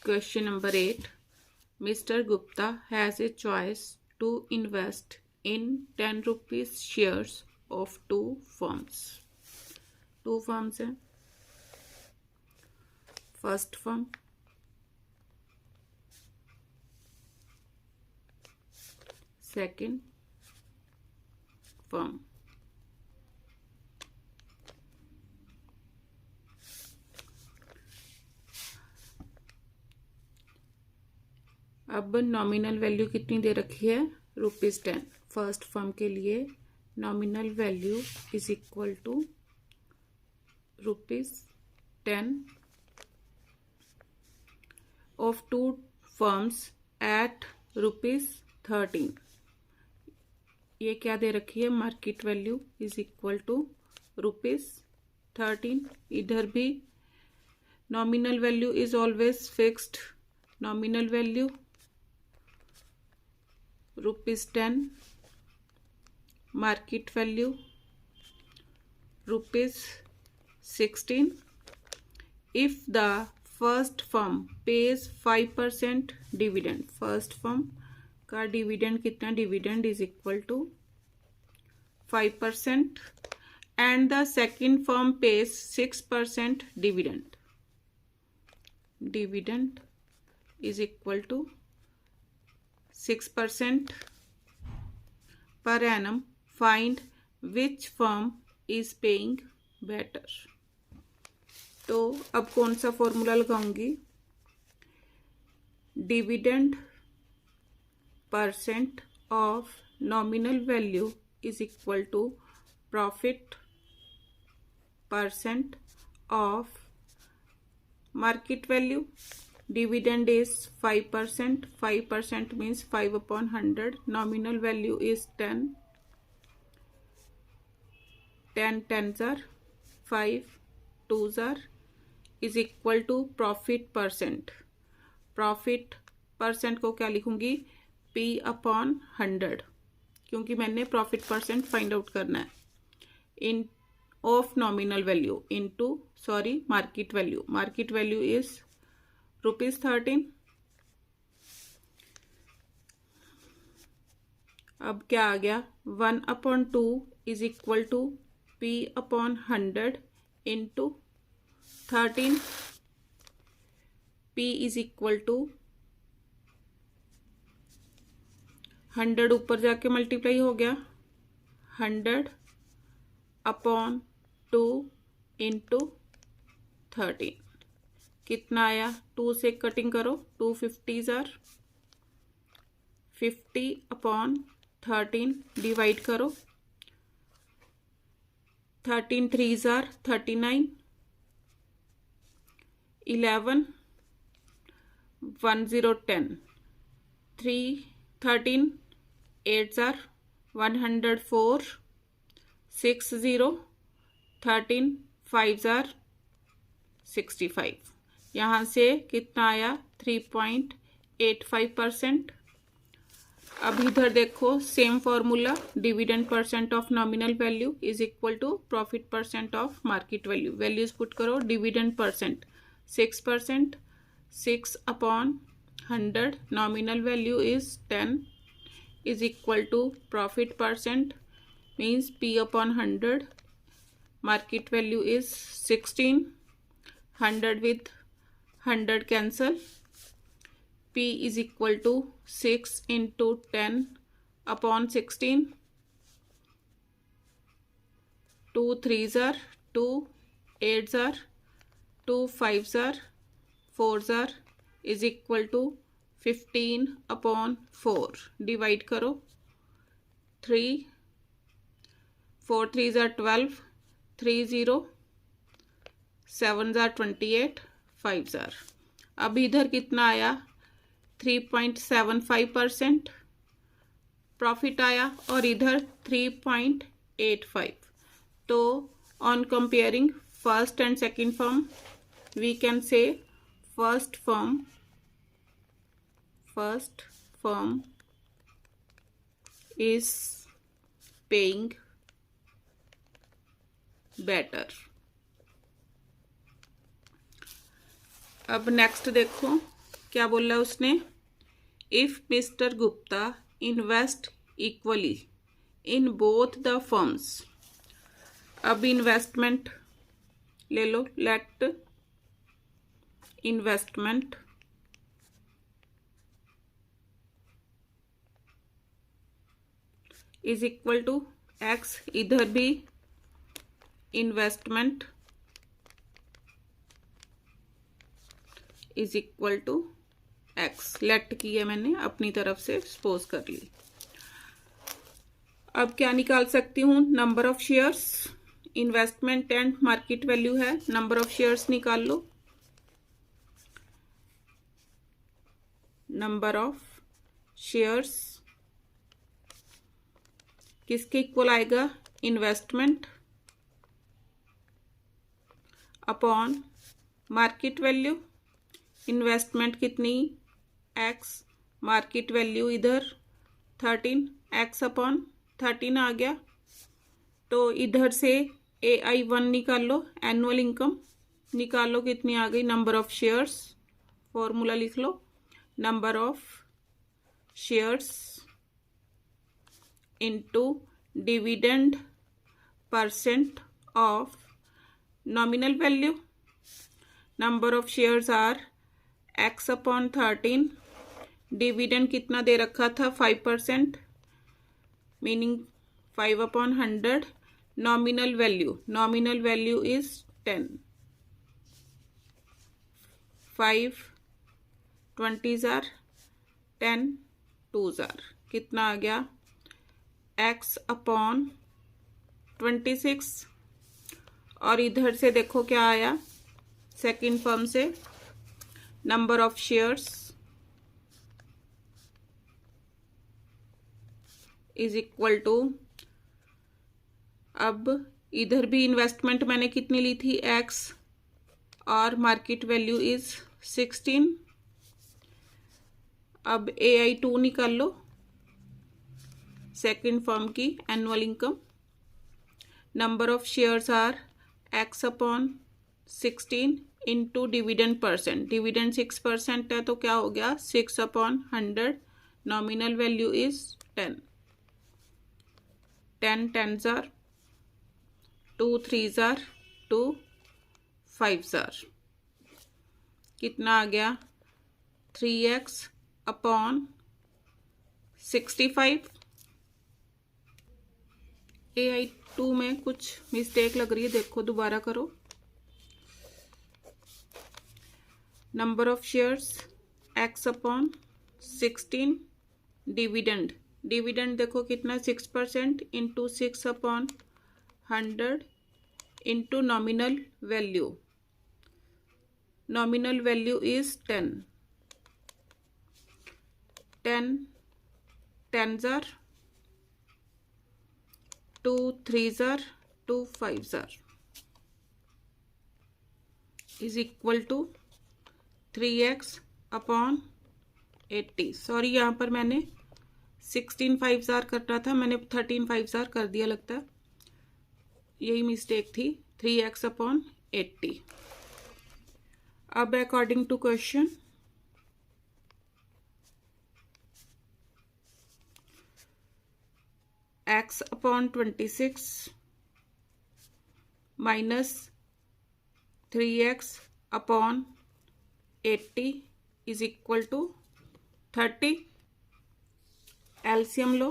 Question number 8. Mr. Gupta has a choice to invest in 10 rupees shares of two firms. Two firms हैं. First firm, second firm. अब nominal value कितनी दे रखी है? ₹10. First firm के लिए nominal value is equal to ₹10 of two firms at ₹13. ये क्या दे रखी है? Market value is equal to ₹13. इधर भी nominal value is always fixed. Nominal value ₹10, market value ₹16. If the first firm pays 5% dividend, first firm का dividend कितना? Dividend is equal to 5% and the second firm pays 6% dividend. Dividend is equal to 6% per annum. Find which firm is paying better. तो अब कौन सा formula लगाऊंगी? Dividend percent of nominal value is equal to profit percent of market value. Dividend is 5%. 5% means 5/100. Nominal value is 10. 10 tens are 5. 2s are is equal to profit percent. Profit percent को क्या लिखूंगी? P/100, क्योंकि मैंने profit percent find out करना है. In of nominal value into market value. Market value is ₹13. अब क्या आ गया? 1/2 is equal to P/100 into 13. P is equal to 100 ऊपर जाके मल्टीप्लाई हो गया. 100/2 इंटू 13 कितना आया? 2 से कटिंग करो. 2 50s आर 50/13 डिवाइड करो. 13 3s are 39. 11 1010. 13 8s are 104. 60 13 5s are 65. यहाँ से कितना आया? 3.85%. अब इधर देखो same formula. Dividend percent of nominal value is equal to profit percent of market value. Values put करो. Dividend percent 6%. 6/100. Nominal value is 10 is equal to profit percent means P/100. Market value is 16. 100 with 100 cancel. P is equal to 6 into 10/16. 2 3s are 2. 8s are 2. 5s are 4s are is equal to 15/4. Divide करो. 3 4 3s are 12. 3 0 7s are 28. 5s are. अब इधर कितना आया? 3.75% profit आया और इधर 3.85. तो on comparing first and second firm we can say first firm is paying better. अब नेक्स्ट देखो क्या बोल रहा है उसने, if mister Gupta invest equally in both the firms. अब इन्वेस्टमेंट ले लो, let investment is equal to x, इधर भी investment is equal to x. Let की है मैंने, अपनी तरफ से सपोज कर ली। अब क्या निकाल सकती हूँ, number of shares, investment and market value है, नंबर ऑफ शेयर्स निकाल लो। नंबर ऑफ शेयर्स किसके इक्वल आएगा, investment upon market value. Investment कितनी, एक्स, मार्केट वैल्यू इधर 13, एक्स अपॉन 13 आ गया। तो इधर से AI1 निकाल लो, एनुअल इनकम निकाल लो, कितनी आ गई, नंबर ऑफ शेयर्स, फॉर्मूला लिख लो, number of shares into dividend percent of nominal value. Number of shares are x upon 13, dividend कितना दे रखा था 5%, meaning 5 upon 100, nominal value is 10, 5 20s are 10 2s are, कितना आ गया, एक्स अपॉन 26। और इधर से देखो क्या आया, सेकंड फर्म से number of shares is equal to, अब इधर भी इन्वेस्टमेंट मैंने कितनी ली थी, एक्स, और मार्केट वैल्यू इज 16। अब AI2 निकाल लो, सेकंड फर्म की annual income. Number of shares are x upon 16 into dividend percent, dividend 6% है तो क्या हो गया, 6 upon 100, nominal value is 10, 10 10s are 2 3s are 2 5s are, कितना आ गया, 3x अपॉन 65। AI2 में कुछ मिस्टेक लग रही है, देखो दोबारा करो। Number of shares x upon 16, dividend देखो कितना 6% into 6 upon 100 into nominal value is 10, 10 10s are 2 3s are 2 5s are is equal to 3x upon 80। Sorry, यहाँ पर मैंने 16 5s आर करना था, मैंने 13 5s आर कर दिया, लगता है यही मिस्टेक थी, 3x अपॉन 80। अब according to question, x upon 26 minus 3x upon 80 is equal to 30। LCM लो,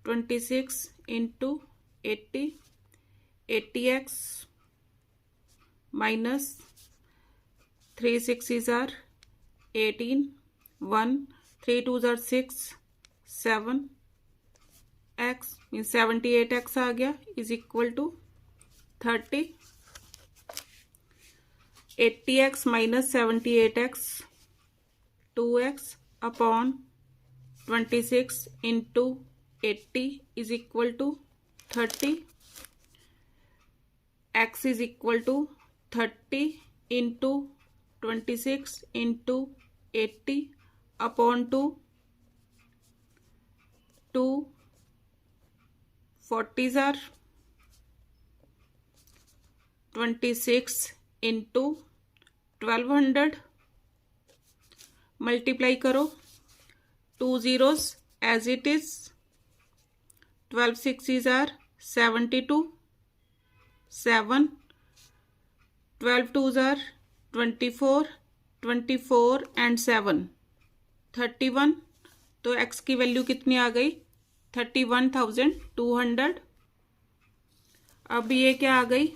26 into 80, 80x minus 3 6s are 18, 1 3 2s are 6 7 x mean 78x आ गया, is equal to 30। 80x minus 78x 2x upon 26 into 80 is equal to 30। x is equal to 30 into 26 into 80 upon 2 40s are 26 into 1200 multiply करो, 2 zeros as it is, 12 6s are 72, 7, 12 2s are 24, 24 and 7 31। तो x की value कितनी आ गई? 31,200। अब ये क्या आ गई?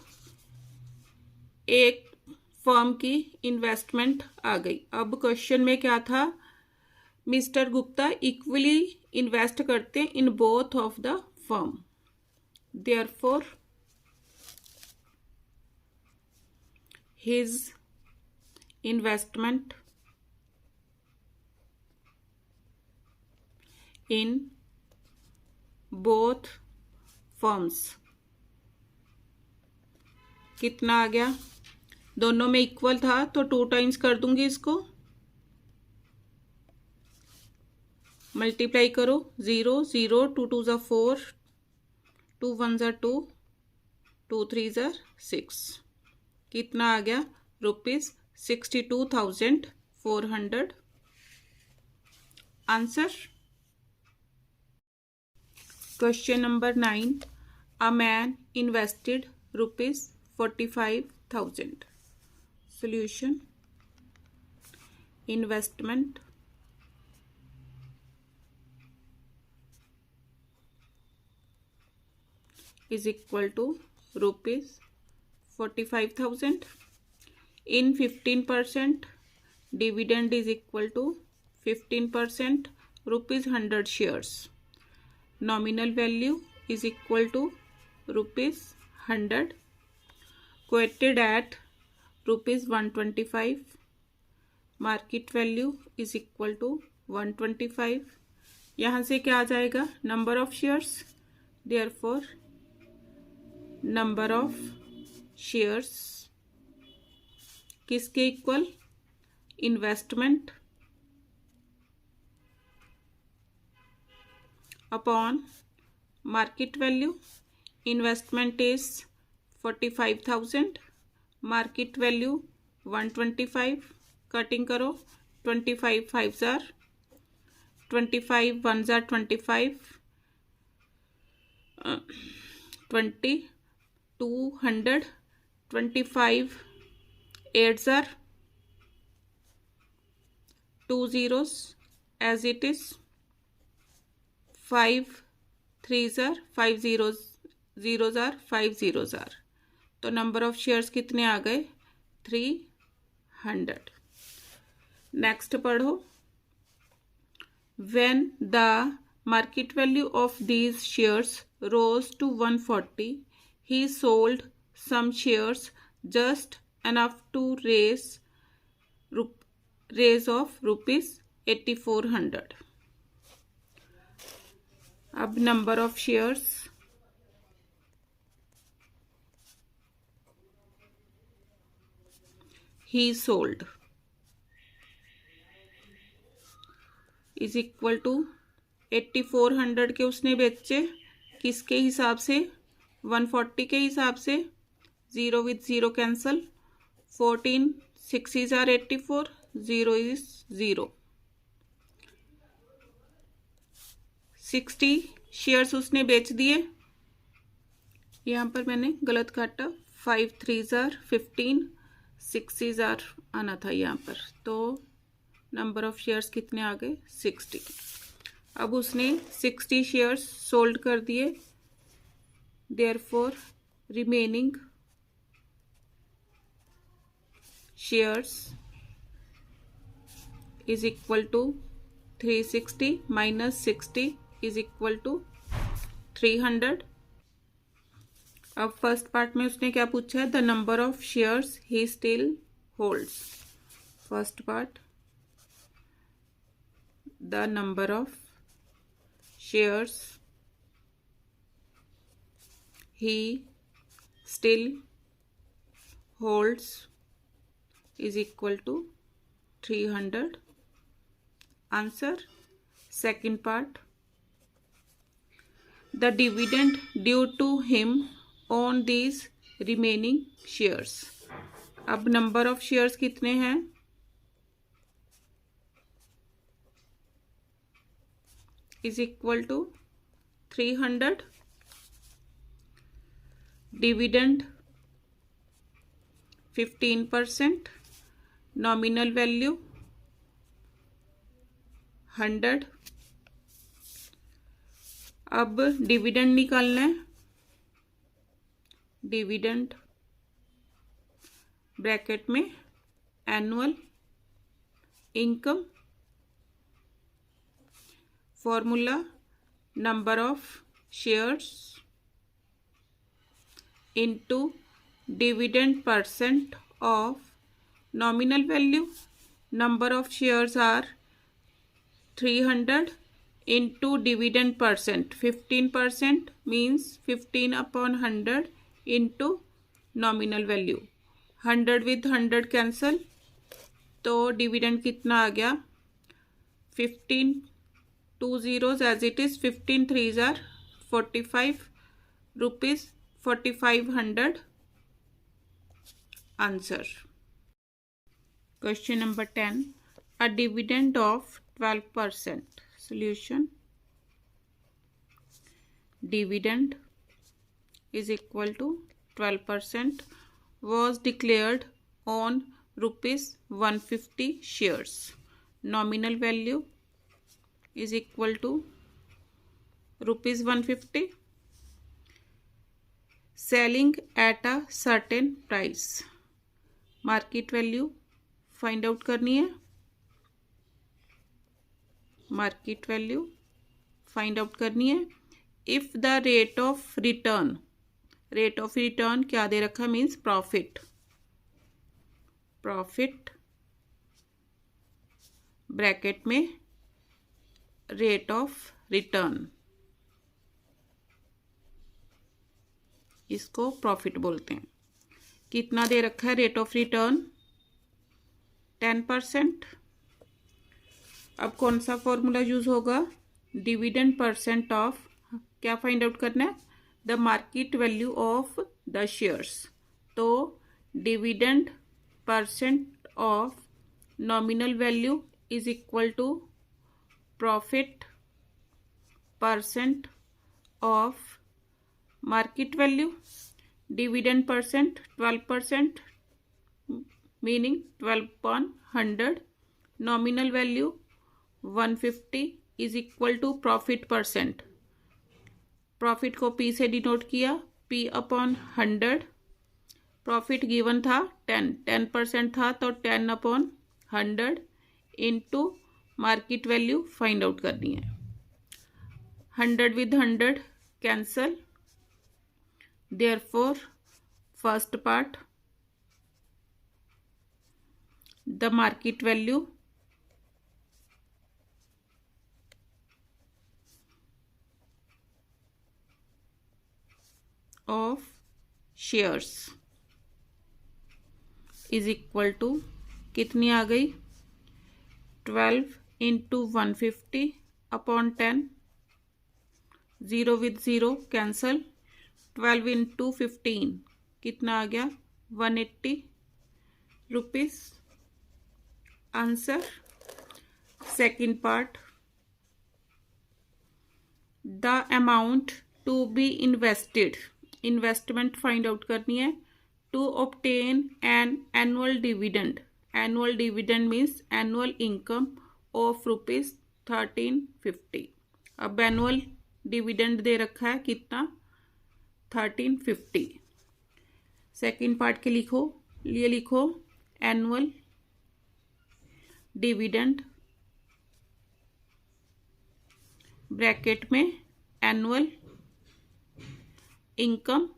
एक फर्म की इन्वेस्टमेंट आ गई। अब क्वेश्चन में क्या था? मिस्टर गुप्ता इक्वली इन्वेस्ट करते in both of the firm, therefore his investment in both firms कितना आ गया? दोनों में इक्वल था तो 2 टाइम्स कर दूंगी इसको, मल्टीप्लाई करो, 0 0, 2 2 ज़ा 4, 2 1 ज़ा 2, 2 3 ज़ा 6। कितना आ गया? ₹62,400। Answer. Question number 9, a man invested ₹45,000। Solution, investment is equal to ₹45,000 in 15%, dividend is equal to 15%, ₹100 shares, nominal value is equal to ₹100, quoted at ₹125, market value is equal to 125। यहाँ से क्या आ जाएगा? Number of shares, therefore number of shares किसके इक्वल? Investment upon market value. Investment is 45,000, market value 125। Cutting करो, 25 5 जार 25, 1 जार 25, 20, 200, 25 8 जार 2 zeros as it is, 5 3s are 5 zeros, 0s are 5 zeros are। तो नंबर ऑफ शेयर्स कितने आ गए? 300। नेक्स्ट पढ़ो, when the market value of these shares rose to 140, he sold some shares just enough to raise of ₹8,400। अब number of shares, he sold is equal to 8,400 के उसने बेचे, किसके हिसाब से? 140 के हिसाब से। 0 with 0 cancel, 14 6s are 84, 0 is 0। 60 shares उसने बेच दिए, यहाँ पर मैंने गलत काटा, 5 3s are 15, 6s are आना था यहाँ पर, तो नंबर ऑफ शेयर्स कितने आ गए? 60। अब उसने 60 शेयर्स सोल्ड कर दिए, therefore remaining shares is equal to 360 minus 60 is equal to 300। अब फर्स्ट पार्ट में उसने क्या पूछा है? The number of shares he still holds. First part, the number of shares he still holds is equal to 300। Answer। Second part, the dividend due to him on these remaining shares। अब number of shares कितने हैं, is equal to 300, dividend 15%, nominal value 100। अब dividend निकालना है, dividend bracket में annual income, formula number of shares into dividend percent of nominal value. Number of shares are 300 into dividend percent. 15% means 15 upon 100 into nominal value. 100 with 100 cancel, तो dividend कितना आ गया, 15 2 zeros as it is, 15 3s are 45 rupees 4500 answer. Question number 10. A dividend of 12%. Solution. Dividend is equal to 12% was declared on rupees 150 shares. Nominal value is equal to rupees 150. Selling at a certain price. Market value find out करनी है, market value find out करनी है। If the rate of return, rate of return क्या दे रखा, means profit, profit bracket में rate of return, इसको profit बोलते हैं। कितना दे रखा है रेट ऑफ रिटर्न, 10%। अब कौन सा फॉर्मूला यूज होगा, डिविडेंड परसेंट ऑफ, क्या फाइंड आउट करना है, the market value of the shares. तो dividend percent of nominal value is equal to profit percent of market value. Dividend percent 12%, meaning 12 upon 100, nominal value 150 is equal to profit percent. Profit को P से denote किया, P upon 100, profit given था 10% था, तो 10 upon 100 into market value find out करनी है। 100 with 100 cancel, therefore first part, the market value of shares is equal to कितनी आ गई, 12 into 150 upon 10, 0 with 0 cancel, 12 into 15 कितना आ गया, 180 rupees answer. Second part, the amount to be invested, investment find out करनी है, to obtain an annual dividend, annual dividend means annual income of rupees 1350। अब annual dividend दे रखा है कितना, 1350। सेकेंड पार्ट के लिए लिखो एनुअल डिविडेंड ब्रैकेट में एनुअल इनकम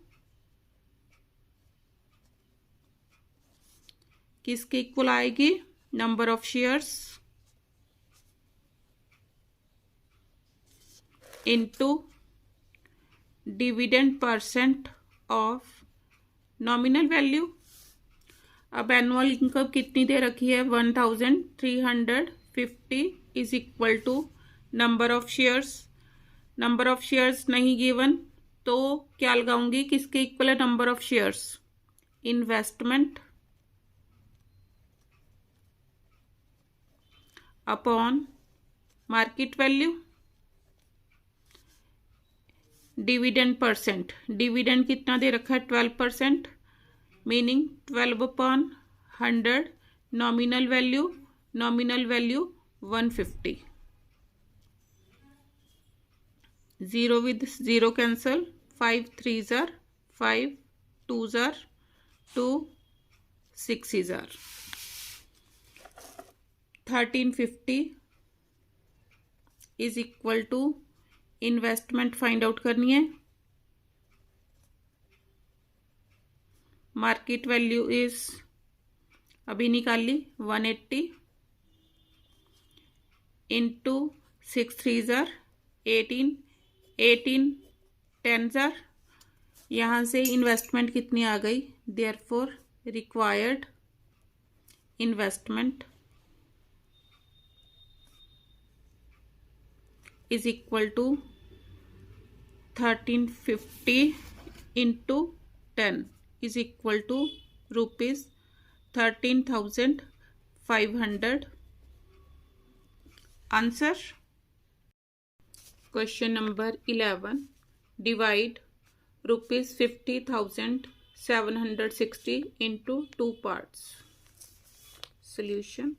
किसके इक्वल आएगी, number of shares into dividend percent of nominal value. अब एनुअल इनकम कितनी दे रखी है, 1350 is equal to number of shares, number of shares नहीं गिवन, तो क्या लगाऊंगी, किसके इक्वल है number of shares, investment upon market value. Dividend percent, dividend कितना दे रखा है 12%, meaning 12 upon 100। Nominal value, nominal value 150। Zero with zero cancel, 5 3s are 5, 2s are 2, 6s are 1350 is equal to, investment find out करनी है। Market value is अभी निकाल ली 180 into 6 3s are 18, 18 10s are, यहाँ से इन्वेस्टमेंट कितनी आ गई, therefore required investment is equal to 1350 into 10 is equal to rupees 13,500। Answer question number 11, divide rupees 50,760 into 2 parts. Solution,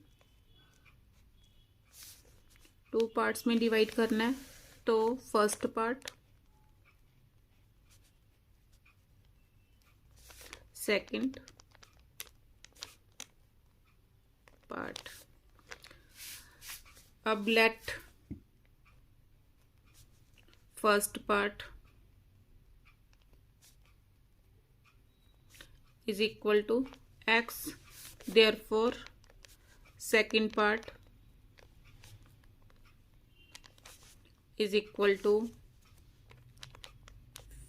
2 parts में डिवाइड करना है, तो फर्स्ट पार्ट, सेकंड पार्ट। अब let first part is equal to x, therefore second part is equal to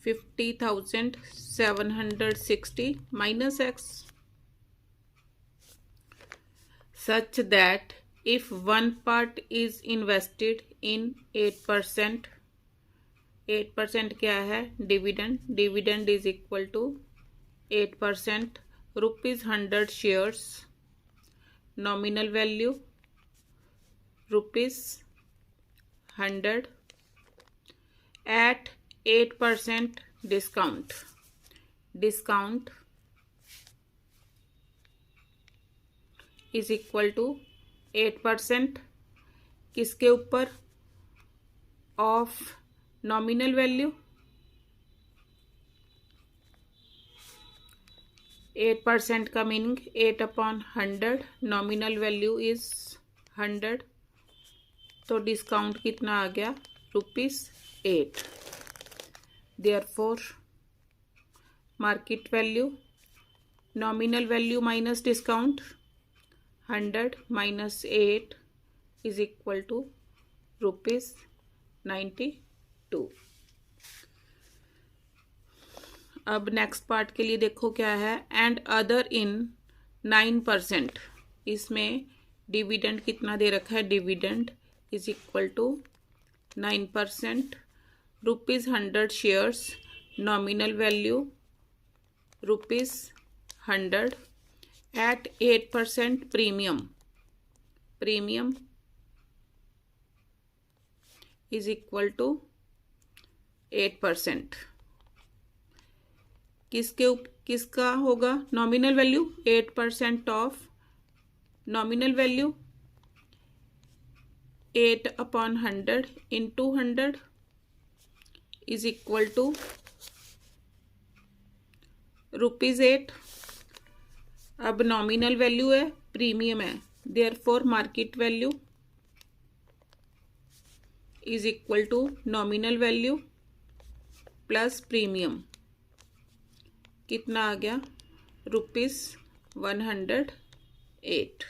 50,760 minus x, such that if one part is invested in 8%, 8% क्या है, dividend, dividend is equal to 8%, rupees 100 shares, nominal value rupees 100 at 8% discount, discount is equal to 8% किसके ऊपर, of nominal value, 8% का meaning 8 upon 100, nominal value is 100, तो discount कितना आ गया, rupees 8। Therefore market value, nominal value minus discount, 100 minus 8 is equal to rupees 92। अब next part के लिए देखो क्या है, एंड अदर इन 9%, इसमें डिविडेंड कितना दे रखा है, dividend is equal to 9%, rupees 100 shares, nominal value rupees 100 at 8% premium, premium is equal to 8%। किसका होगा, nominal value, 8% of nominal value 8 upon 100 into 100 is equal to rupees 8। अब नॉमिनल वैल्यू है, premium है, therefore market value is equal to nominal value plus premium, कितना आ गया, rupees 108।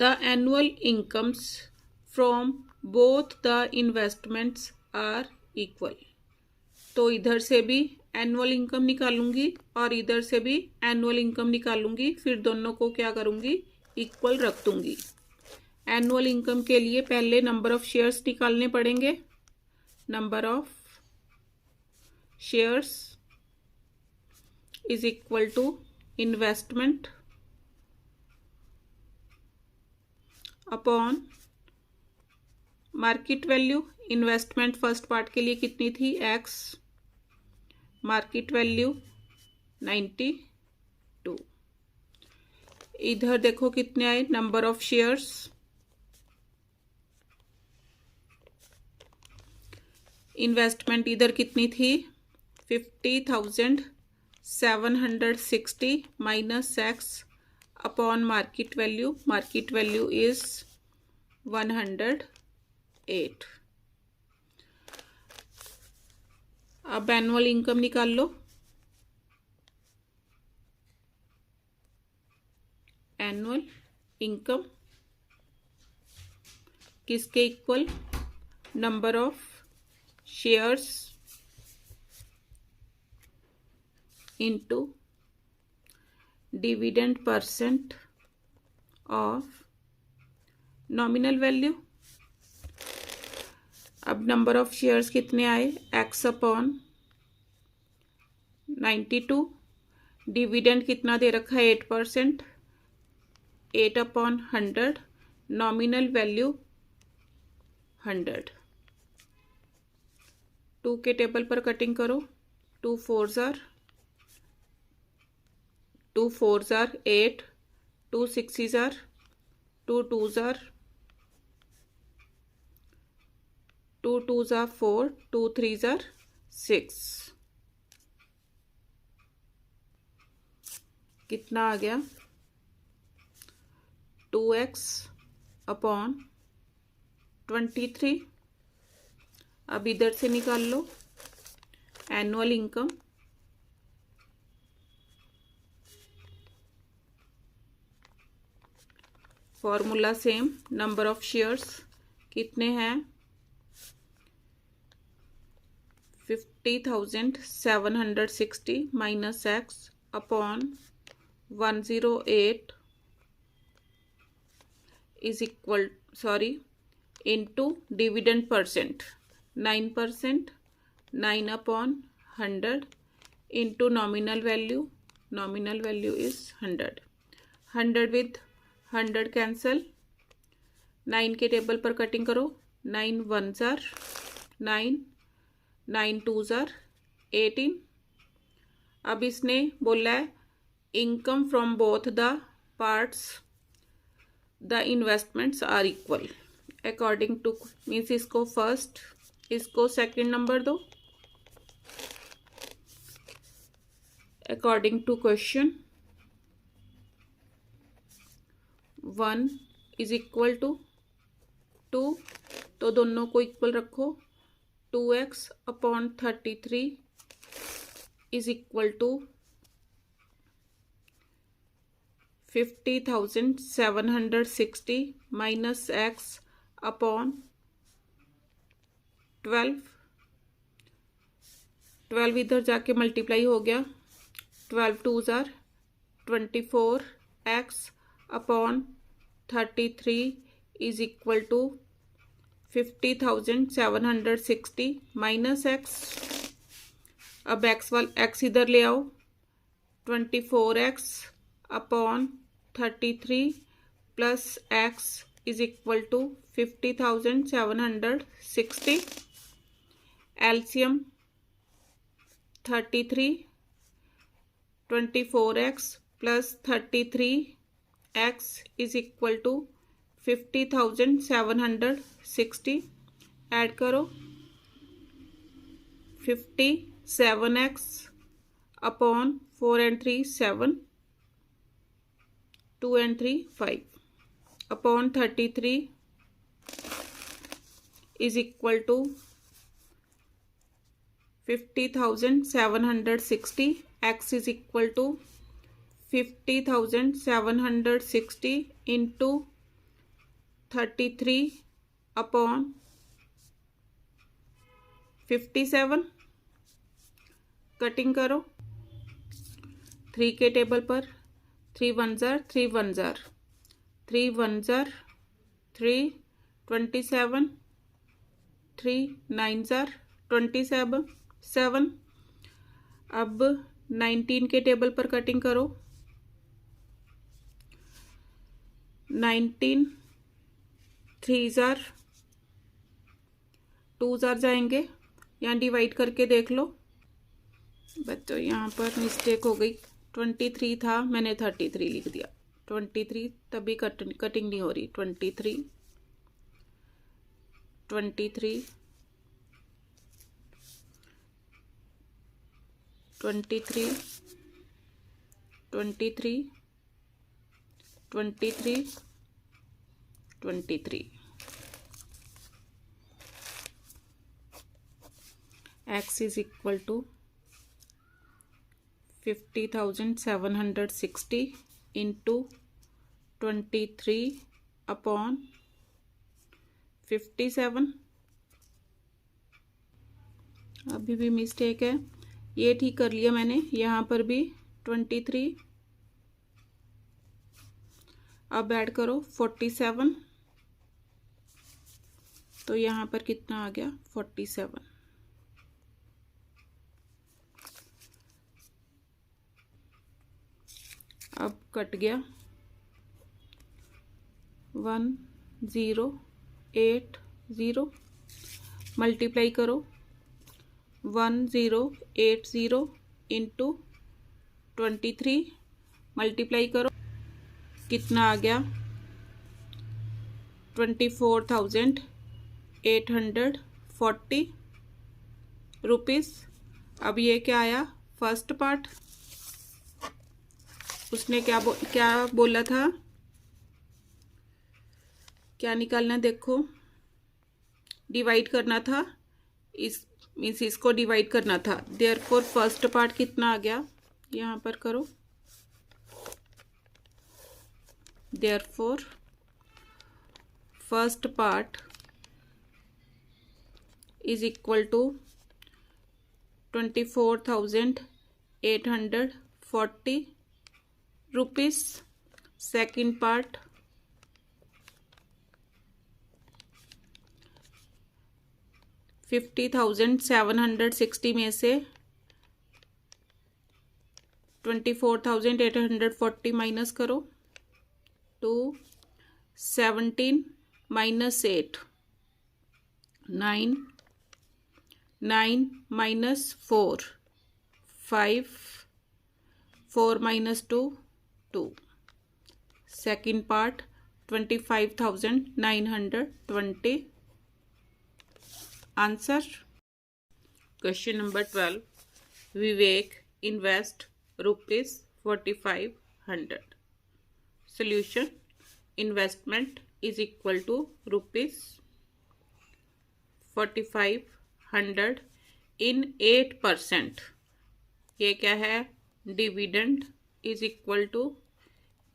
The annual incomes from both the investments are equal, तो इधर से भी एनुअल इनकम निकालूंगी और इधर से भी एनुअल इनकम निकालूंगी, फिर दोनों को क्या करूंगी, इक्वल रख दूंगी। एनुअल इनकम के लिए पहले नंबर ऑफ शेयर्स निकालने पड़ेंगे, number of shares is equal to investment upon market value. Investment first part के लिए कितनी थी, x, मार्केट वैल्यू 92। इधर देखो कितने आए, नंबर ऑफ शेयर्स, इन्वेस्टमेंट इधर कितनी थी 50,760 minus x upon market value is 108। अब एनुअल इनकम निकाल लो। एनुअल इनकम किसके equal, number of shares into dividend percent of nominal value. अब नंबर ऑफ शेयर्स कितने आए, x अपॉन 92, डिविडेंड कितना दे रखा है 8%, 8 अपॉन 100, नॉमिनल वैल्यू 100। 2 के टेबल पर कटिंग करो, 2 4s are 8, 2 6s are 2 2s are 2 2s are 4, 2 3s are 6। कितना आ गया 2x अपॉन 23। अब इधर से निकाल लो annual income, formula same, number of shares कितने हैं 50,760 minus x upon 108 is equal into dividend percent 9%, 9 upon 100 into nominal value is 100। 100 with 100 cancel, 9 के टेबल पर कटिंग करो, 9 1s are 9, 9 2s are 18। अब इसने बोला है income from both the parts the investments are equal according to, means इसको first, इसको second number दो according to question. 1 is equal to 2, तो दोनों को इक्वल रखो, 2x upon 33 is equal to 50,760 minus x upon 12 इधर जाके मल्टीप्लाई हो गया, 12 2s are 24, x upon 33 is equal to 50,760 minus x। अब x इधर ले आओ, 24x upon 33 plus x is equal to 50,760। LCM 33, 24x plus 33x is equal to 50,760। Add करो, 57x upon 4 and 3 7, 2 and 3 5 upon 33 is equal to 50,760। x is equal to 50,760 into 33 upon 57। Cutting करो, 3 के table पर 3 1s are 3 1s are 3 1s are 3, 27, 3 9s are 27। अब 19 के table पर cutting करो, 19 3 ज़ार 2 ज़ार जाएंगे, यहाँ डिवाइड करके देख लो बच्चों। यहाँ पर मिस्टेक हो गई, 23 था, मैंने 33 लिख दिया। 23 तभी कटिंग नहीं हो रही। 23 23 23 23 23 23। x is equal to 50,760 into 23 upon 57। अभी भी मिस्टेक है, ये ठीक कर लिया मैंने। यहाँ पर भी 23, अब ऐड करो 47, तो यहाँ पर कितना आ गया 47। अब कट गया 1080, मल्टीप्लाई करो 1080 इंटू 23, मल्टीप्लाई करो, कितना आ गया 24,840 रुपीज़। अब ये क्या आया, फर्स्ट पार्ट। उसने क्या बोला था, क्या निकालना, देखो डिवाइड करना था, इस मीन्स इसको डिवाइड करना था। देयरफॉर फर्स्ट पार्ट कितना आ गया, यहाँ पर करो। Therefore first part is equal to 24,840 rupees. Second part 50,760 में से 24,840 माइनस करो, 2 17 minus 8 9 9 minus 4 5 4 minus 2 2। Second part 25,920। Answer question number 12, Vivek invest ₹4500। Solution, investment is equal to ₹4500 in 8%। ये क्या है, dividend is equal to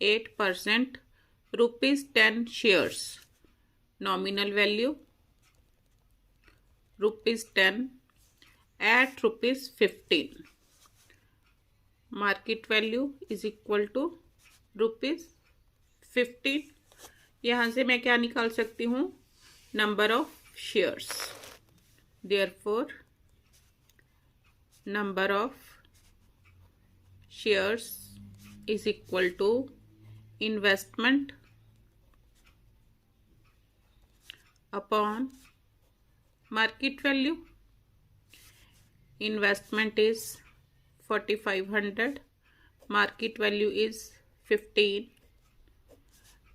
8%, ₹10 shares, nominal value ₹10 at ₹15, market value is equal to ₹15। यहाँ से मैं क्या निकाल सकती हूँ, number of shares. Therefore number of shares is equal to investment upon market value। investment is 4500, market value is 15,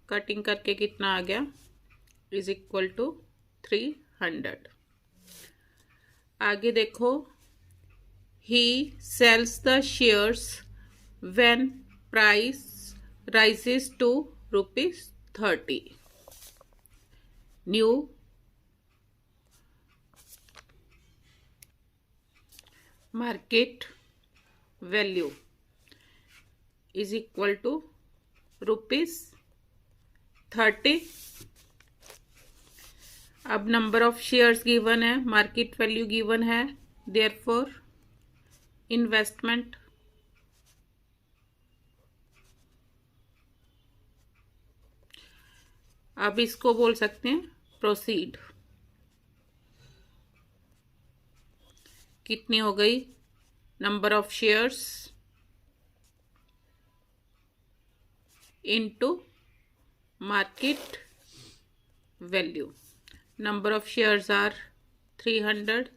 cutting करके कितना आ गया, इज इक्वल टू 300। आगे देखो, he sells the shares when price rises to ₹30। New market value is equal to ₹30। अब number of shares given है, market value given है, therefore investment अब इसको बोल सकते हैं प्रोसीड। कितनी हो गई, number of shares into market value. Number of shares are 300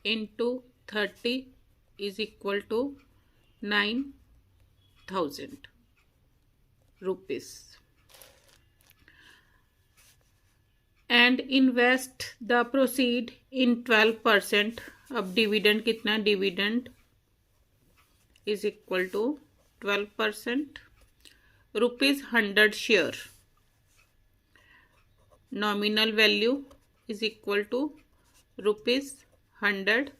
into 30 is equal to 9,000 rupees. And invest the proceed in 12%. अब डिविडेंड कितना, dividend is equal to 12%. Rupees 100 share. Nominal value is equal to rupees 100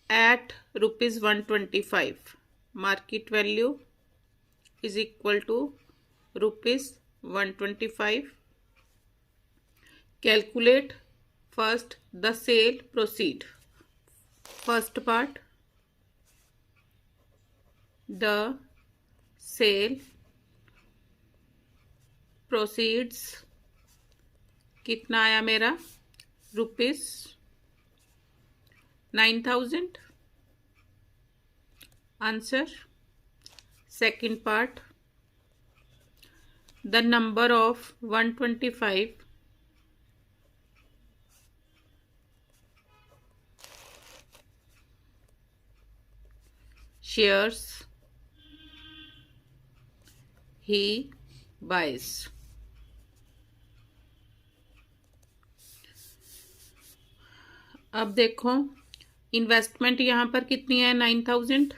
at rupees 125. Market value is equal to rupees 125. Calculate first the sale proceed. First part, the sale proceeds कितना आया मेरा, rupees 9,000. Answer. Second part, the number of 125 shares he buys. अब देखो investment यहाँ पर कितनी है, 9,000.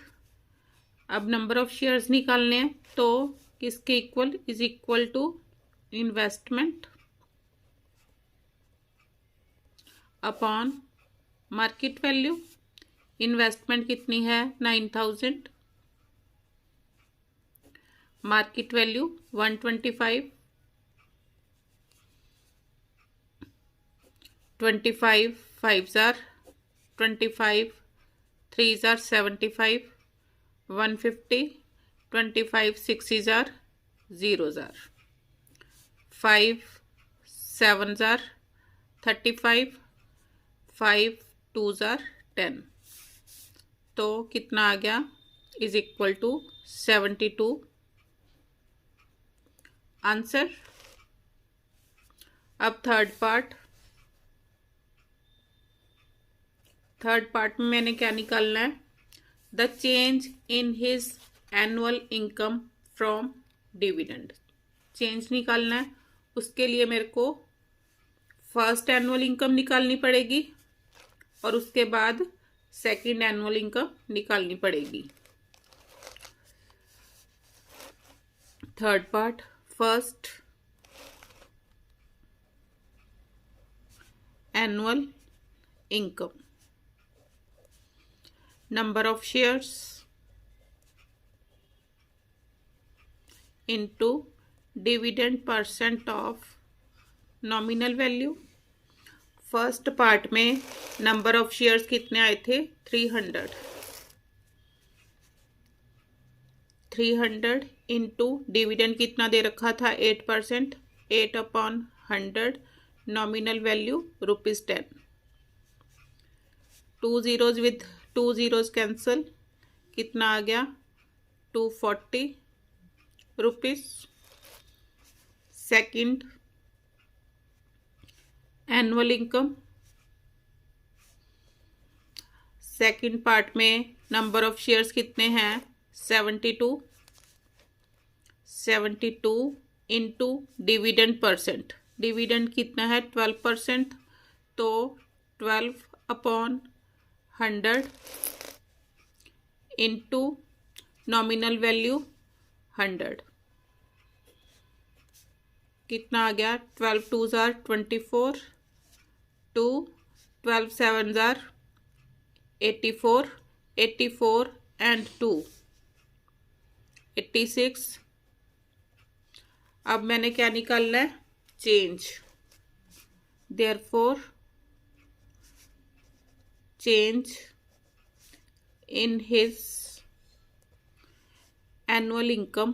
अब नंबर ऑफ शेयर्स निकालने हैं तो किसके equal, is equal to investment upon market value. Investment कितनी है, 9,000. Market value 125. 25 5s are 25, 3s are 75, 150, 25 6s are 0s are 5 7s are 35, 5 2s are 10. तो कितना आ गया, इज इक्वल टू 72. आंसर. अब थर्ड पार्ट में मैंने क्या निकालना है, the change in his annual income from dividend. Change निकालना है, उसके लिए मेरे को फर्स्ट एनुअल इनकम निकालनी पड़ेगी और उसके बाद सेकंड एनुअल इनकम निकालनी पड़ेगी. Third part, first annual income, number of shares into dividend percent of nominal value. First part में नंबर ऑफ शेयर्स कितने आए थे, 300 इंटू डिविडेंड कितना दे रखा था, 8%. 8/100 nominal value ₹10. 2 zeros with 2 zeros cancel, कितना आ गया, 240 rupees. Second annual income, second part में नंबर ऑफ शेयर्स कितने हैं, 72 इंटू डिविडेंड परसेंट. डिविडेंड कितना है, 12%. तो 12/100 इंटू नॉमिनल वैल्यू 100, कितना आ गया, 12 2s are 24, 2 12 7s are 84, 84 and 2 86. अब मैंने क्या निकालना है, change. Therefore change in his annual income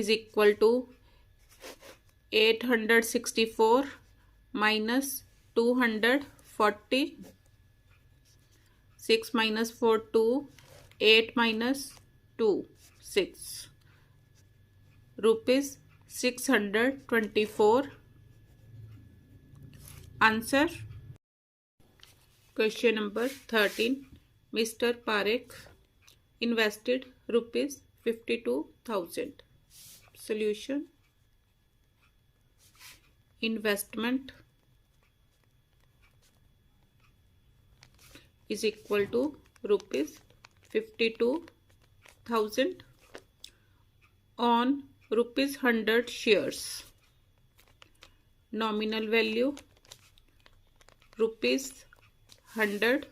is equal to 864 minus 240. 6 minus 4 2, 8 minus 2 6 rupees 624. Answer. Question number 13. Mr. Parekh invested rupees 52,000. Solution. Investment is equal to rupees 52,000 on rupees 100 shares. Nominal value rupees 100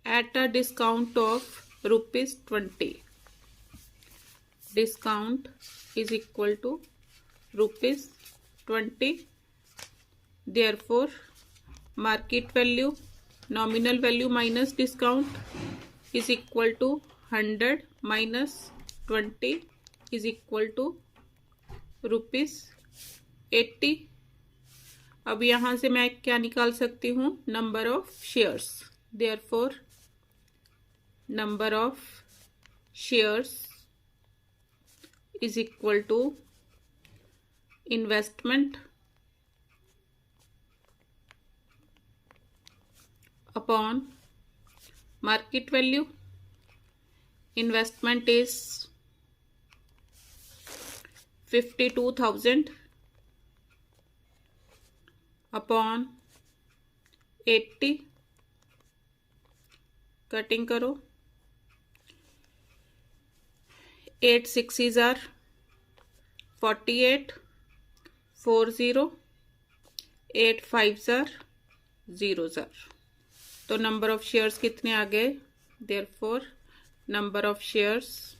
at a discount of rupees 20. Discount is equal to rupees 20. Therefore, market value, nominal value minus discount is equal to 100 minus 20 is equal to rupees 80. अब यहाँ से मैं क्या निकाल सकती हूँ? Number of shares. Therefore number of shares is equal to investment upon market value. Investment is 52,000 upon 80. Cutting करो. 8 6s are 48. 40. 8 5s are 0s are. तो नंबर ऑफ शेयर्स कितने आ गए? Therefore number of shares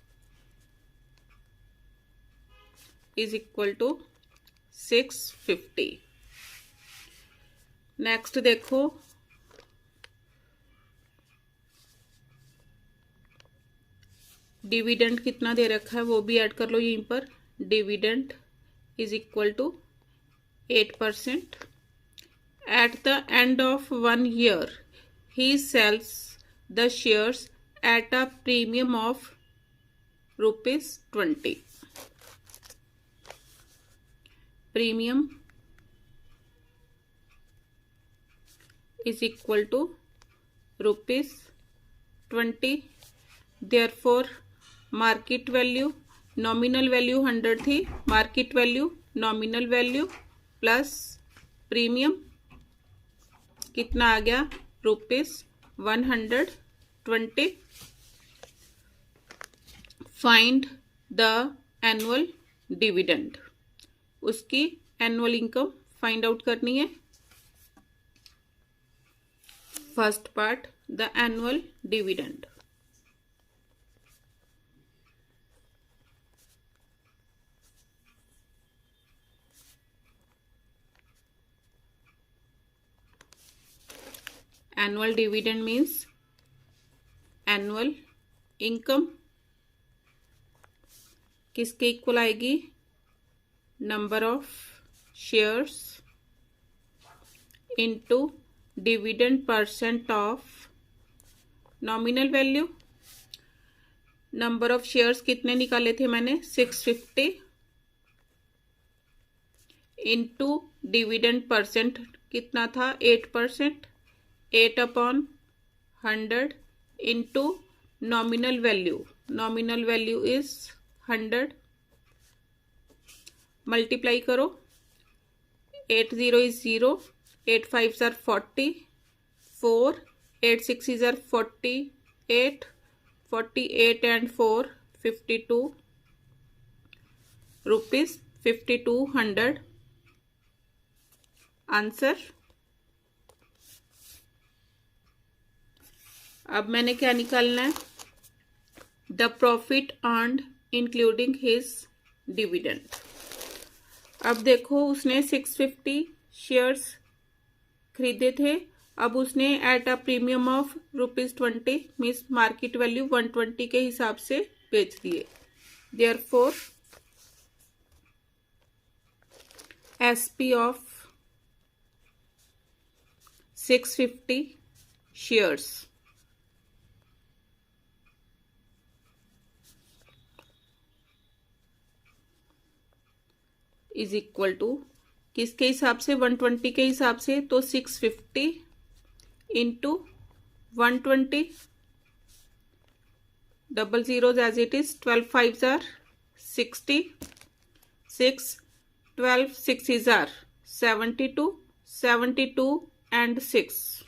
is equal to 650. Next देखो, dividend कितना दे रखा है वो भी ऐड कर लो यहीं पर. Dividend is equal to 8%. At the end of 1 year he sells the shares at a premium of rupees 20. Premium is equal to rupees 20. Therefore market value, nominal value 100 थी, market value nominal value plus premium कितना आ गया? Rupees 120. Find the annual dividend. उसकी annual income find out करनी है. First part, the annual dividend. Annual dividend means annual income किसके equal आएगी? Number of shares into dividend percent of nominal value. Number of shares कितने निकाले थे मैंने? 650 into dividend percent कितना था? 8%. 8 upon 100 into nominal value. Nominal value is 100. Multiply करो. 8 0 is 0. 8 5s are 40. 4 8 6s are 48. 48 and 4 52 rupees 5200. Answer. अब मैंने क्या निकालना है? The profit earned including his dividend. अब देखो, उसने 650 शेयर्स खरीदे थे. अब उसने at a premium of ₹20 means market value 120 के हिसाब से बेच दिए. Therefore SP of 650 shares is equal to किसके हिसाब से, 120 के हिसाब से, तो 650 into 120, double zeros as it is, 12 5s are 60, 6 12 6s are 72, 72 and 6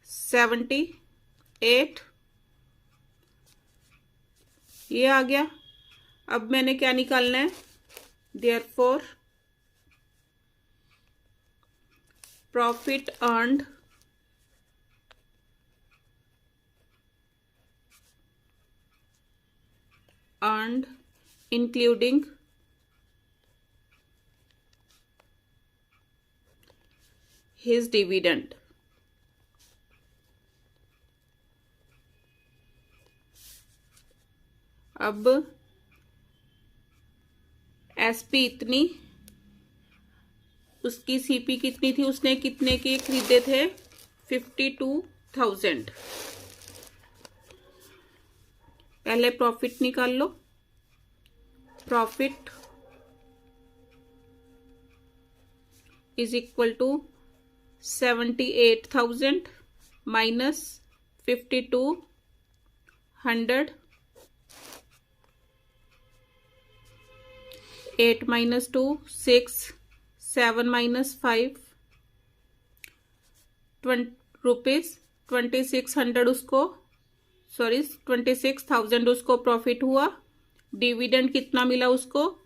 78, ये आ गया। अब मैंने क्या निकालना है, therefore profit earned including his dividend। अब एसपी इतनी, उसकी सीपी कितनी थी, उसने कितने के खरीदे थे, 52,000। पहले प्रॉफिट निकाल लो। Profit is equal to 78,000 minus 5200, 8 minus 2 6, 7 minus 5 rupees 2600 उसको, सॉरी 26,000 उसको प्रॉफिट हुआ। डिविडेंड कितना मिला उसको,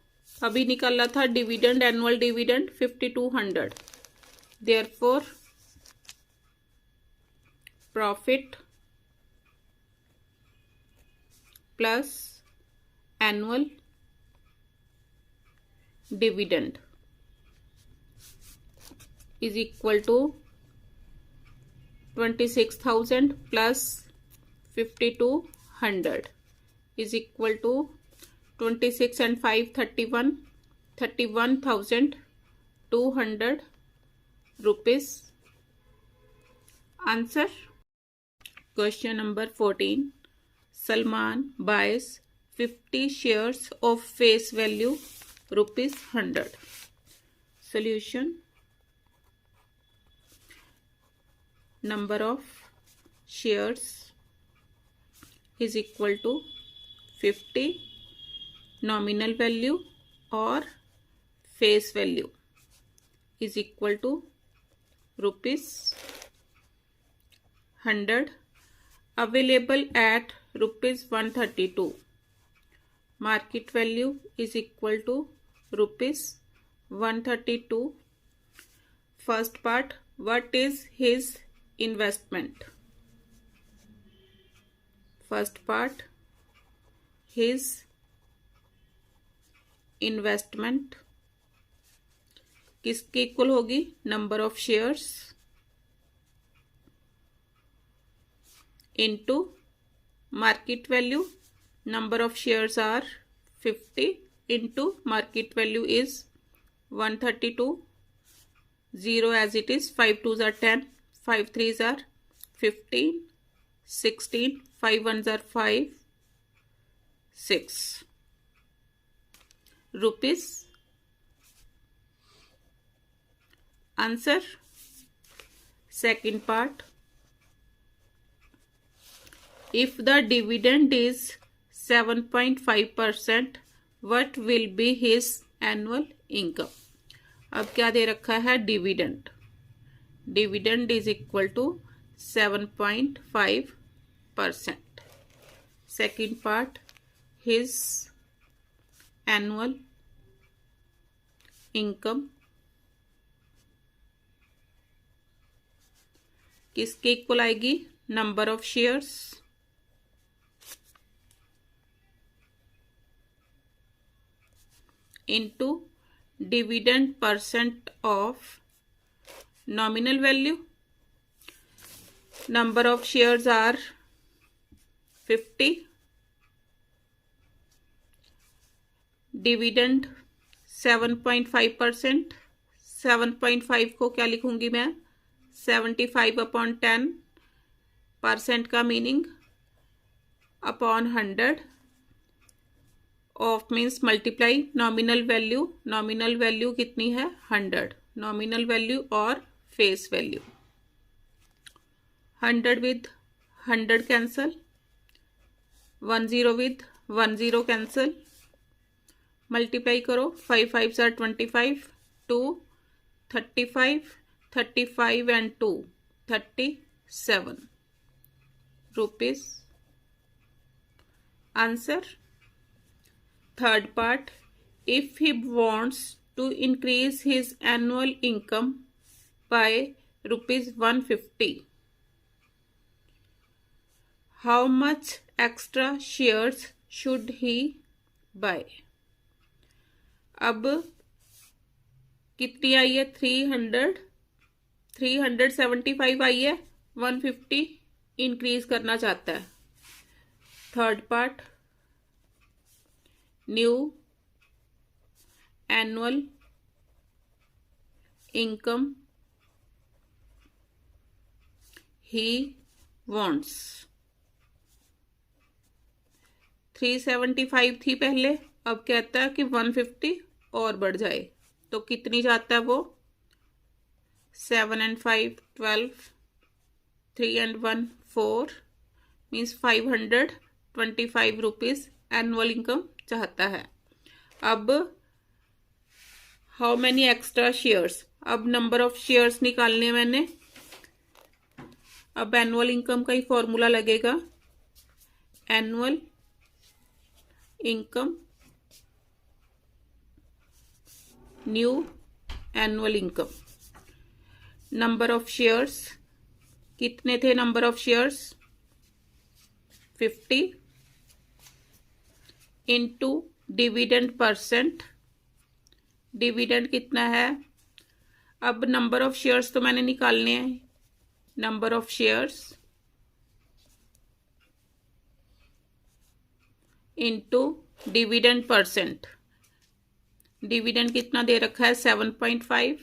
अभी निकाला था dividend, annual dividend 5200। Therefore profit plus annual dividend is equal to 26,000 plus 5200 is equal to 26 and 5 31,200 rupees। Answer question number 14, Salman buys 50 shares of face value ₹100। Solution, number of shares is equal to 50 nominal value or face value is equal to ₹100 available at ₹132। market value is equal to ₹132। first part, what is his investment? first part, his investment किसके equal होगी, number of shares into market value. Number of shares are 50 into market value is 132, 0 as it is, 5 2s are 10, 5 3s are 15, 16, 5 1s are 5, 6 rupees। Answer second part, if the dividend is 7.5%, what will be his annual income? अब क्या दे रखा है, dividend, dividend is equal to 7.5%। Second part, his annual income किसके equal आएगी, number of shares into dividend percent of nominal value। number of shares are 50, dividend 7.5%, 7.5 को क्या लिखूंगी मैं, 75/10%, का meaning upon 100, of means multiply nominal value कितनी है 100, nominal value और face value. 100 with 100 cancel, 10 with 10 cancel, multiply करो, 5 5 are 25, 2 35, 35 and 2 37 rupees। Answer. Third part, if he wants to increase his annual income by rupees 150, how much extra shares should he buy? अब कितनी आई है 375 आई है, 150 increase करना चाहता है। Third part, new annual income he wants. 375 थी पहले, अब कहता है कि 150 और बढ़ जाए, तो कितनी चाहता है वो? 7 and 5 12, 3 and 1 4, means 525 rupees annual income चाहता है। अब हाउ मैनी एक्स्ट्रा शेयर्स, अब नंबर ऑफ शेयर्स निकालने मैंने। अब एनुअल इनकम का ही फॉर्मूला लगेगा, annual income new annual income. Number of shares कितने थे? Number of shares 50 into dividend percent, dividend कितना है? अब नंबर ऑफ शेयर्स तो मैंने निकालने हैं, number of shares into dividend percent. Dividend कितना दे रखा है? 7.5,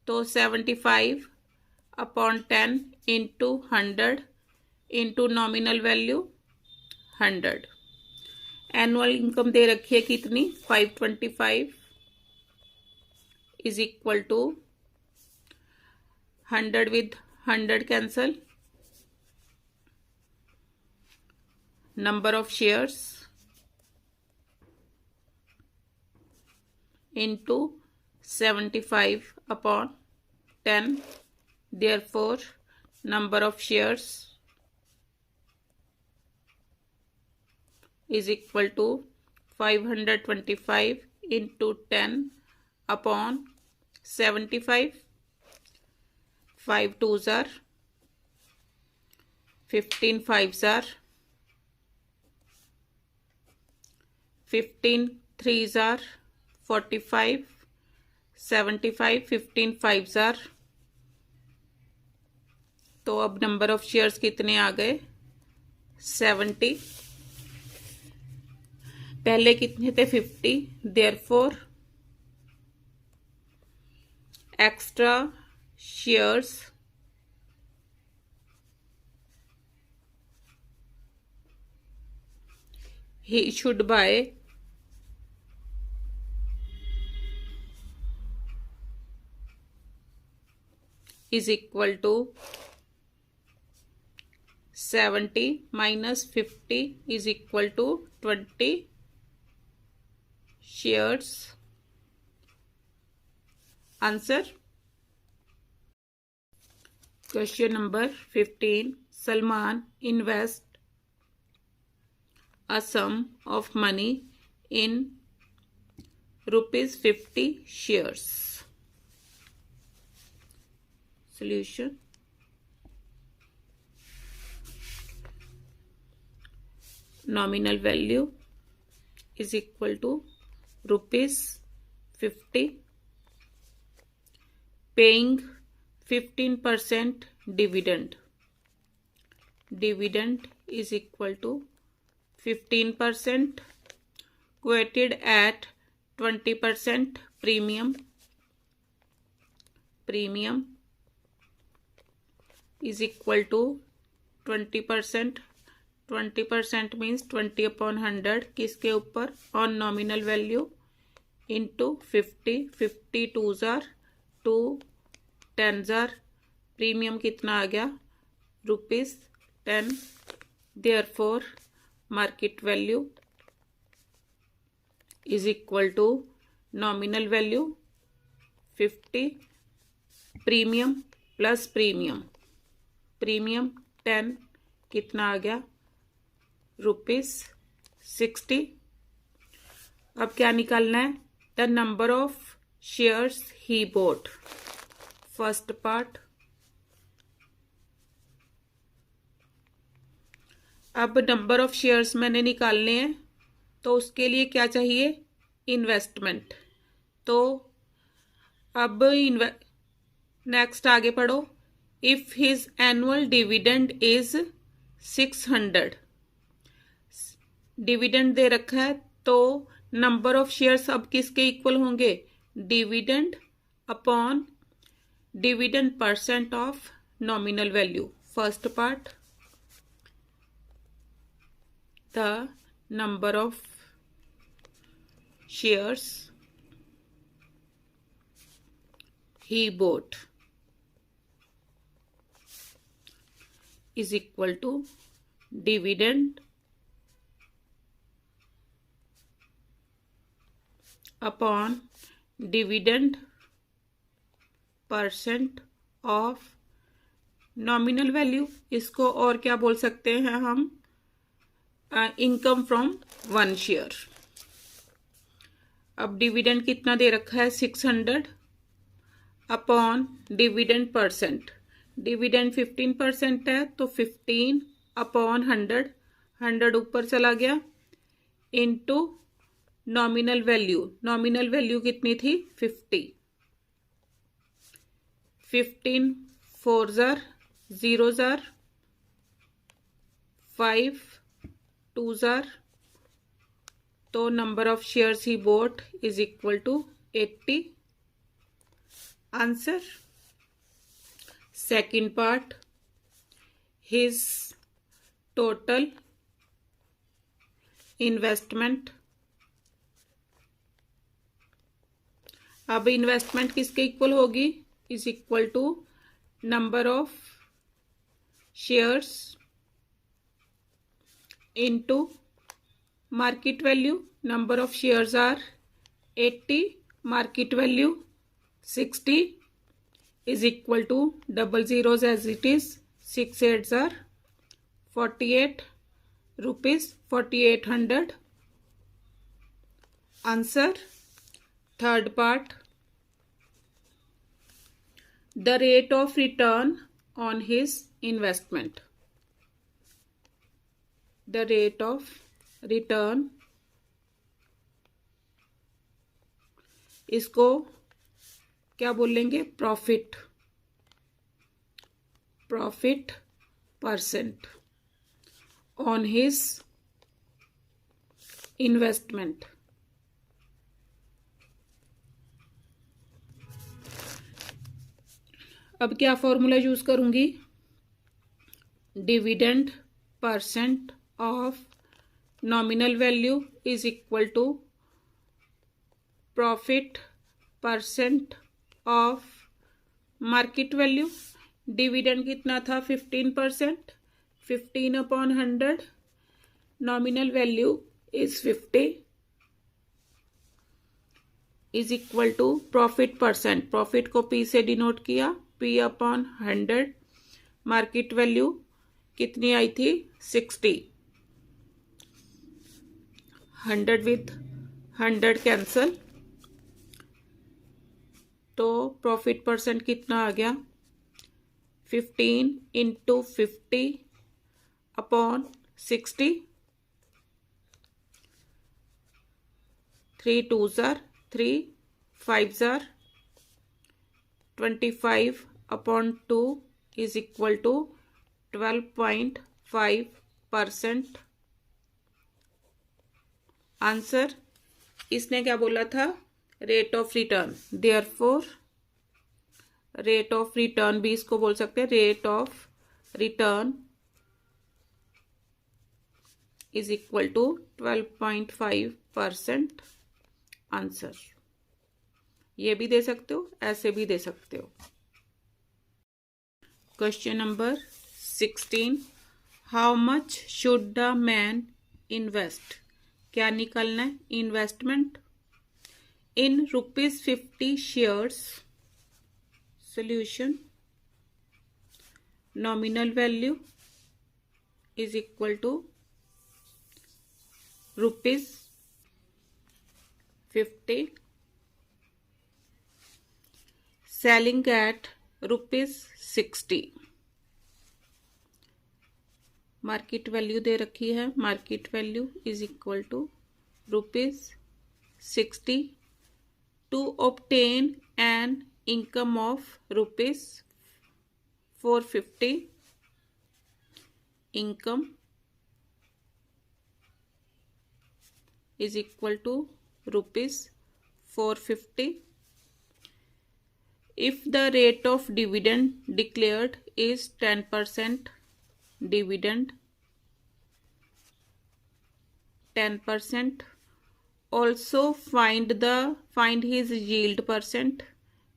तो 75 upon 10 into 100 into nominal value 100। Annual income दे रखी है कितनी? 525 is equal to 100 with 100 cancel, number of shares into 75 upon 10, therefore number of shares is equal to 525 into 10 upon 75, 5 2s are 15 5s are 15 3s are 45, 75, 15 5s are, तो अब number of shares कितने आ गए? 70। पहले कितने थे? 50, therefore extra shares he should buy is equal to 70 minus 50 is equal to 20 shares। Answer. Question number 15, Salman invest a sum of money in rupees 50 shares। Solution, nominal value is equal to rupees 50, paying 15% dividend, dividend is equal to 15% quoted at 20% premium, premium is equal to 20% 20% मीन्स 20/100 किसके ऊपर, on nominal value, into 50, 50 2 जार 2, 10 जार, premium कितना आ गया, ₹10, therefore market value is equal to nominal value 50 premium plus premium, premium 10 कितना आ गया, ₹60। अब क्या निकालना है, the number of shares he bought, first part. अब नंबर ऑफ शेयर्स मैंने निकालने हैं, तो उसके लिए क्या चाहिए, इन्वेस्टमेंट। तो अब नेक्स्ट आगे पढ़ो, if his annual dividend is 600, dividend दे रखा है, तो नंबर ऑफ शेयर्स अब किसके इक्वल होंगे, dividend upon dividend percent of nominal value, first part, the number of shares he bought is equal to dividend upon dividend percent of nominal value. इसको और क्या बोल सकते हैं हम, इनकम फ्रॉम 1 शेयर। अब डिविडेंड कितना दे रखा है, 600 अपॉन डिविडेंड परसेंट, डिविडेंड 15% है, तो 15 अपॉन 100, 100 ऊपर चला गया, into nominal value, nominal value कितनी थी, 50, 15 4 जार 0 जार, 5 2 जार, तो number of shares he bought is equal to 80। Answer second part, his total investment. अब इन्वेस्टमेंट किसके इक्वल होगी, is equal to number of shares into market value, number of shares are 80, market value 60 is equal to double zeros as it is, 6 8s are 48 rupees 4800। Answer third part, the rate of return on his investment, the rate of return, इसको क्या बोलेंगे, profit, profit percent on his investment. अब क्या formula use करूंगी, dividend percent of nominal value is equal to profit percent of market value. Dividend कितना था, 15%, 15 upon 100, nominal value is 50 is equal to profit percent, profit को P से denote किया, P upon 100, market value कितनी आई थी, 60, 100 with 100 cancel, तो profit percent कितना आ गया, 15 इंटू 50 अपॉन 60, 3 2 जार 3, 5 जार 25 upon 2 is equal to 12.5%। Answer, इसने क्या बोला था, rate of return, therefore rate of return भी इसको बोल सकते हैं, rate of return is equal to 12.5% answer. ये भी दे सकते हो, ऐसे भी दे सकते हो। Question number 16, how much should the man invest? क्या निकालना है? Investment in ₹50 shares. Solution, nominal value is equal to ₹50, selling at ₹60। Market value दे रखी है, market value is equal to ₹60 to obtain an income of ₹450। Income is equal to ₹450। If the rate of dividend declared is 10%, dividend 10%. Also find his yield percent,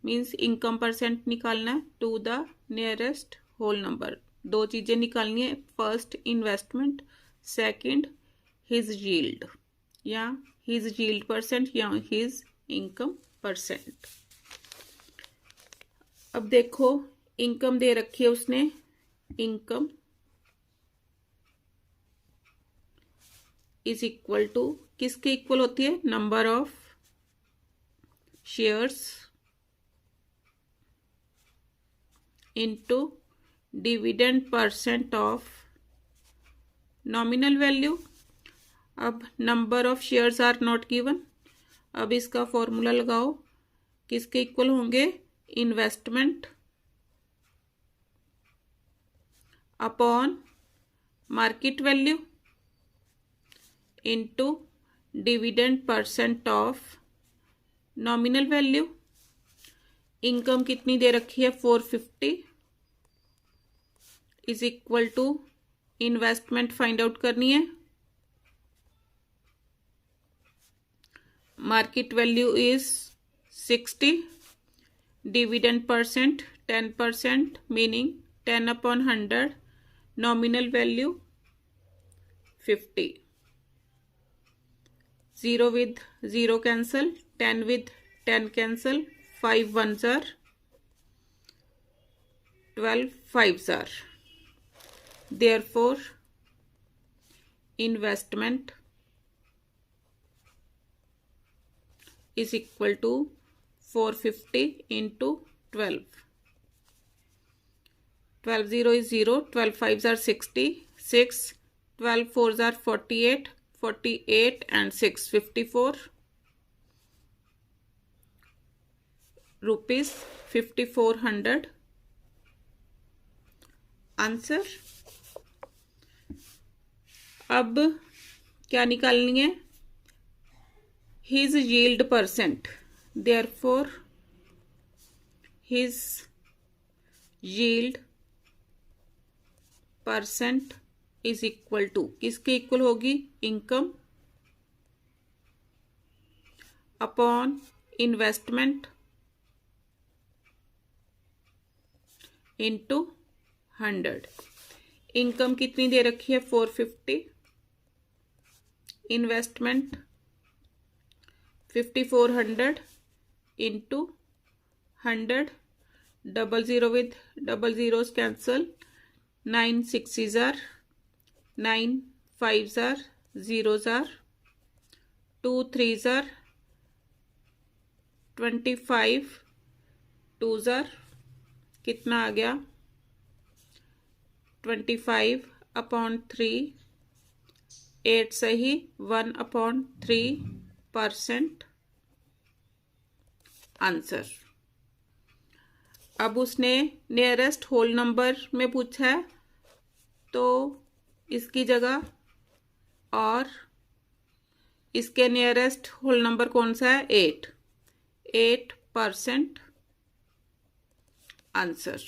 means income percent निकालना है to the nearest whole number। दो चीजें निकालनी है, first investment, second his yield, या his yield percent या his income percent। अब देखो इनकम दे रखी है उसने, इनकम इज इक्वल टू, किसके इक्वल होती है? Number of shares into dividend percent of nominal value. अब number of shares are not given, अब इसका फॉर्मूला लगाओ, किसके इक्वल होंगे? Investment upon market value into dividend percent of nominal value. Income कितनी दे रखी है? 450 is equal to, investment find out करनी है, market value is 60, dividend percent 10%, meaning 10/100, nominal value 50। 0 with 0 cancel, 10 with 10 cancel, 5 ones are 12 fives are, therefore investment is equal to 450 into 12। 12 0 is 0, 12 fives are 60, 6, 12 fours are 48, 48 and 6 54, rupees 5400 answer. अब क्या निकालनी है? His yield percent, therefore his yield percent is equal to, किसके equal होगी? Income upon investment into 100। Income कितनी दे रखी है? 450, investment 5400 into 100, 00 with 00s cancel, 9 6s are 9, 5s are 0s are 2 3s are 25, 2s are कितना आ गया? 25/3, 8 सही, 1/3% आंसर। अब उसने नियरेस्ट होल नंबर में पूछा है, तो इसकी जगह और इसके नियरेस्ट होल नंबर कौन सा है? 8% आंसर।